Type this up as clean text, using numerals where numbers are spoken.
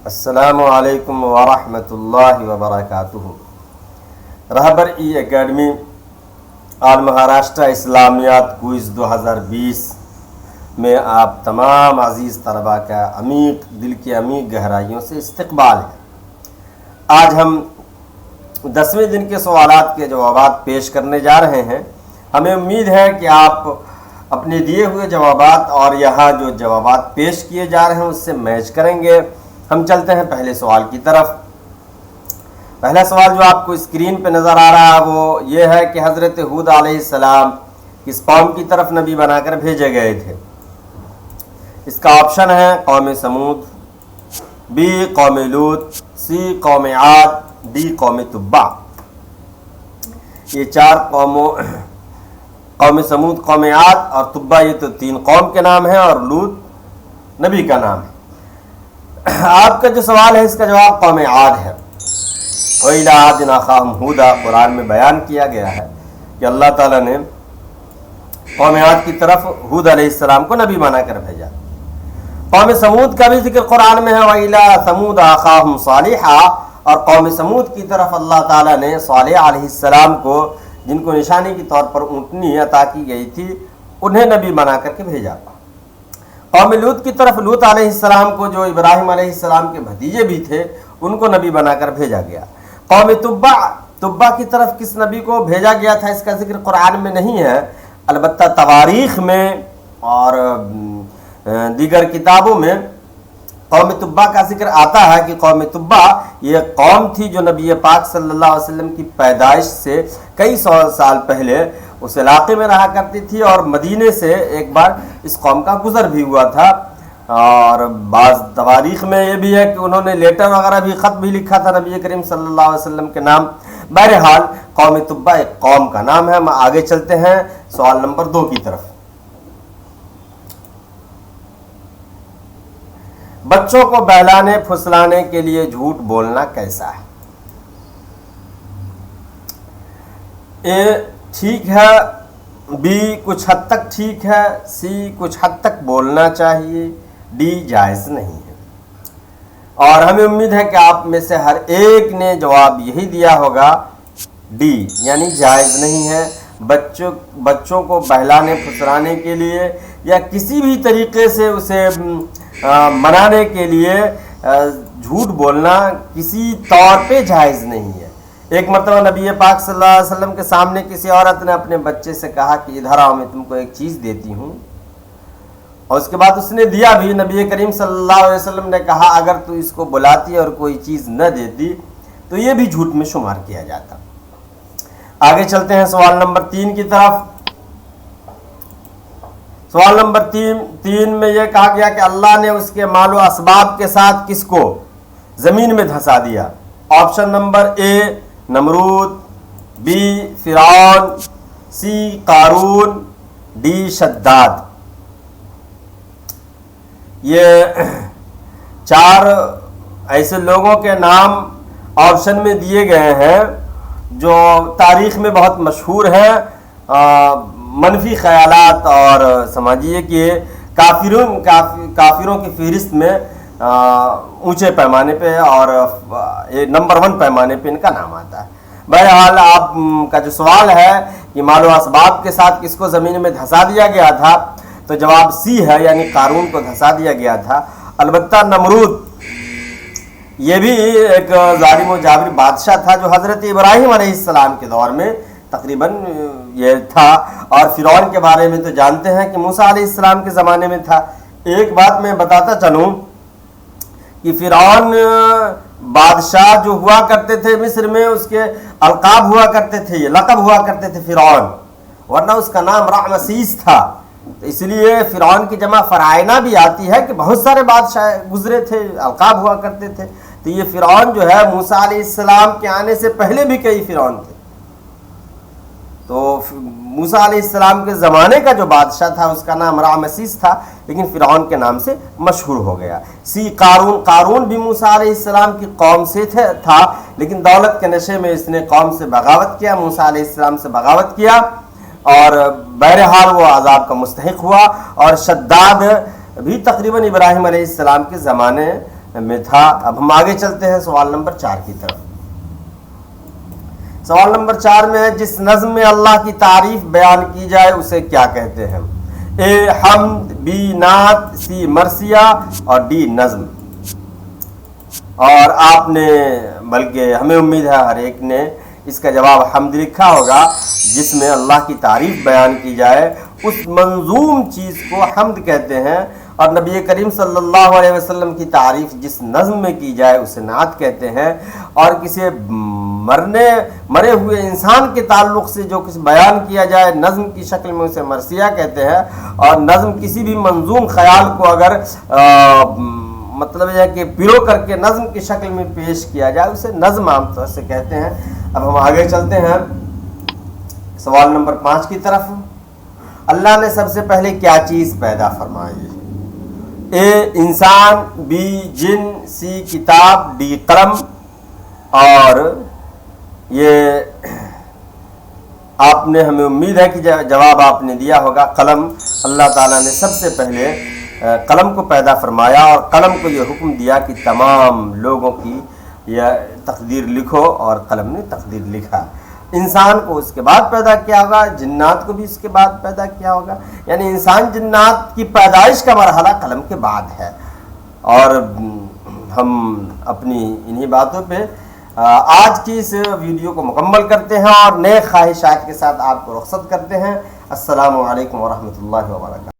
السلام علیکم ورحمۃ اللہ وبرکاتہ۔ رہبر ای اکیڈمی آل مہاراشٹرا اسلامیات کوئز 2020 میں آپ تمام عزیز طلباء کا دل کی عمیق گہرائیوں سے استقبال ہے۔ آج ہم 10ویں دن کے سوالات کے جوابات پیش کرنے جا رہے ہیں۔ ہمیں امید ہے کہ آپ اپنے دیے ہوئے جوابات اور یہاں جو جوابات پیش کیے جا رہے ہیں اس سے میچ کریں گے۔ ہم چلتے ہیں پہلے سوال کی طرف۔ پہلا سوال جو آپ کو اسکرین پہ نظر آ رہا ہے وہ یہ ہے کہ حضرت ہود علیہ السلام کس قوم کی طرف نبی بنا کر بھیجے گئے تھے؟ اس کا آپشن ہے قوم سمود، بی قوم لوط، سی قوم عاد، ڈی قوم تبع۔ یہ چار قوم سمود، قوم عاد اور تبع یہ تو 3 قوم کے نام ہیں اور لوط نبی کا نام ہے۔ آپ کا جو سوال ہے اس کا جواب قوم عاد ہے۔ وَإِلَىٰ عَادٍ أَخَاهُمْ هُودًا قرآن میں بیان کیا گیا ہے کہ اللہ تعالیٰ نے قوم عاد کی طرف ہود علیہ السلام کو نبی بنا کر بھیجا۔ قوم سمود کا بھی ذکر قرآن میں ہے، وَإِلَىٰ ثَمُودَ أَخَاهُمْ صَالِحًا، اور قوم سمود کی طرف اللہ تعالیٰ نے صالح علیہ السلام کو، جن کو نشانی کے طور پر اونٹنی عطا کی گئی تھی، انہیں نبی بنا کر کے بھیجا۔ قوم لوط کی طرف لوط علیہ السلام کو، جو ابراہیم علیہ السلام کے بھتیجے بھی تھے، ان کو نبی بنا کر بھیجا گیا۔ قوم تبع کی طرف کس نبی کو بھیجا گیا تھا اس کا ذکر قرآن میں نہیں ہے، البتہ تواریخ میں اور دیگر کتابوں میں قوم تبع کا ذکر آتا ہے کہ قوم تبع یہ قوم تھی جو نبی پاک صلی اللہ علیہ وسلم کی پیدائش سے کئی سو سال پہلے اس علاقے میں رہا کرتی تھی، اور مدینے سے ایک بار اس قوم کا گزر بھی ہوا تھا۔ اور بعض تواریخ میں یہ بھی ہے کہ انہوں نے لیٹر وغیرہ بھی، خط بھی لکھا تھا نبی کریم صلی اللہ علیہ وسلم کے نام۔ بہرحال قوم تبع ایک قوم کا نام ہے۔ ہم آگے چلتے ہیں سوال نمبر 2 کی طرف۔ بچوں کو بہلانے پھسلانے کے لیے جھوٹ بولنا کیسا ہے؟ اے ٹھیک ہے، بی کچھ حد تک ٹھیک ہے، سی کچھ حد تک بولنا چاہیے، ڈی جائز نہیں ہے۔ اور ہمیں امید ہے کہ آپ میں سے ہر ایک نے جواب یہی دیا ہوگا، ڈی یعنی جائز نہیں ہے۔ بچوں کو بہلانے پھسلانے کے لیے یا کسی بھی طریقے سے اسے منانے کے لیے جھوٹ بولنا کسی طور پہ جائز نہیں ہے۔ ایک مرتبہ نبی پاک صلی اللہ علیہ وسلم کے سامنے کسی عورت نے اپنے بچے سے کہا کہ ادھر آؤ، میں تم کو ایک چیز دیتی ہوں، اور اس کے بعد اس نے دیا بھی۔ نبی کریم صلی اللہ علیہ وسلم نے کہا اگر تو اس کو بلاتی اور کوئی چیز نہ دیتی تو یہ بھی جھوٹ میں شمار کیا جاتا۔ آگے چلتے ہیں سوال نمبر 3 کی طرف۔ سوال نمبر 3 میں یہ کہا گیا کہ اللہ نے اس کے مال و اسباب کے ساتھ کس کو زمین میں دھسا دیا؟ آپشن نمبر اے نمرود، بی فرعون، سی قارون، ڈی شداد۔ یہ 4 ایسے لوگوں کے نام آپشن میں دیے گئے ہیں جو تاریخ میں بہت مشہور ہیں، منفی خیالات اور سمجھیے کہ کافروں کی فہرست میں اونچے پیمانے پہ اور نمبر 1 پیمانے پہ ان کا نام آتا ہے۔ بہرحال آپ کا جو سوال ہے کہ مال و اسباب کے ساتھ کس کو زمین میں دھسا دیا گیا تھا، تو جواب سی ہے، یعنی قارون کو دھسا دیا گیا تھا۔ البتہ نمرود یہ بھی ایک ظالم و جابر بادشاہ تھا جو حضرت ابراہیم علیہ السلام کے دور میں تقریباً یہ تھا، اور فرعون کے بارے میں تو جانتے ہیں کہ موسیٰ علیہ السلام کے زمانے میں تھا۔ ایک بات میں بتاتا چلوں کہ فرعون بادشاہ جو ہوا کرتے تھے مصر میں، اس کے القاب ہوا کرتے تھے، یہ لقب ہوا کرتے تھے فرعون، ورنہ اس کا نام رعمسیس تھا۔ اس لیے فرعون کی جمع فرعونہ بھی آتی ہے کہ بہت سارے بادشاہ گزرے تھے، القاب ہوا کرتے تھے۔ تو یہ فرعون جو ہے موسیٰ علیہ السلام کے آنے سے پہلے بھی کئی فرعون تھے۔ تو موسیٰ علیہ السلام کے زمانے کا جو بادشاہ تھا اس کا نام رعمسیس تھا، لیکن فرعون کے نام سے مشہور ہو گیا۔ سی قارون بھی موسیٰ علیہ السلام کی قوم سے تھا، لیکن دولت کے نشے میں اس نے قوم سے بغاوت کیا، موسیٰ علیہ السلام سے بغاوت کیا، اور بہرحال وہ عذاب کا مستحق ہوا۔ اور شداد بھی تقریباً ابراہیم علیہ السلام کے زمانے میں تھا۔ اب ہم آگے چلتے ہیں سوال نمبر 4 کی طرف۔ سوال نمبر 4 میں ہے جس نظم میں اللہ کی تعریف بیان کی جائے اسے کیا کہتے ہیں؟ اے حمد، بی نعت، سی مرثیہ اور ڈی نظم۔ اور آپ نے، بلکہ ہمیں امید ہے ہر ایک نے اس کا جواب حمد لکھا ہوگا۔ جس میں اللہ کی تعریف بیان کی جائے اس منظوم چیز کو حمد کہتے ہیں، اور نبی کریم صلی اللہ علیہ وسلم کی تعریف جس نظم میں کی جائے اسے نعت کہتے ہیں، اور کسی مرے ہوئے انسان کے تعلق سے جو کچھ بیان کیا جائے نظم کی شکل میں اسے مرثیہ کہتے ہیں، اور نظم کسی بھی منظوم خیال کو اگر مطلب یہ ہے کہ پیرو کر کے نظم کی شکل میں پیش کیا جائے اسے نظم عام طور سے کہتے ہیں۔ اب ہم آگے چلتے ہیں سوال نمبر 5 کی طرف۔ اللہ نے سب سے پہلے کیا چیز پیدا فرمائی؟ اے انسان، بی جن، سی کتاب، ڈی قلم۔ اور یہ آپ نے، ہمیں امید ہے کہ جواب آپ نے دیا ہوگا قلم۔ اللہ تعالیٰ نے سب سے پہلے قلم کو پیدا فرمایا اور قلم کو یہ حکم دیا کہ تمام لوگوں کی یہ تقدیر لکھو، اور قلم نے تقدیر لکھا۔ انسان کو اس کے بعد پیدا کیا ہوگا، جنات کو بھی اس کے بعد پیدا کیا ہوگا، یعنی انسان جنات کی پیدائش کا مرحلہ قلم کے بعد ہے۔ اور ہم اپنی انہی باتوں پہ آج کی اس ویڈیو کو مکمل کرتے ہیں اور نئے خواہشات کے ساتھ آپ کو رخصت کرتے ہیں۔ السلام علیکم ورحمۃ اللہ وبرکاتہ۔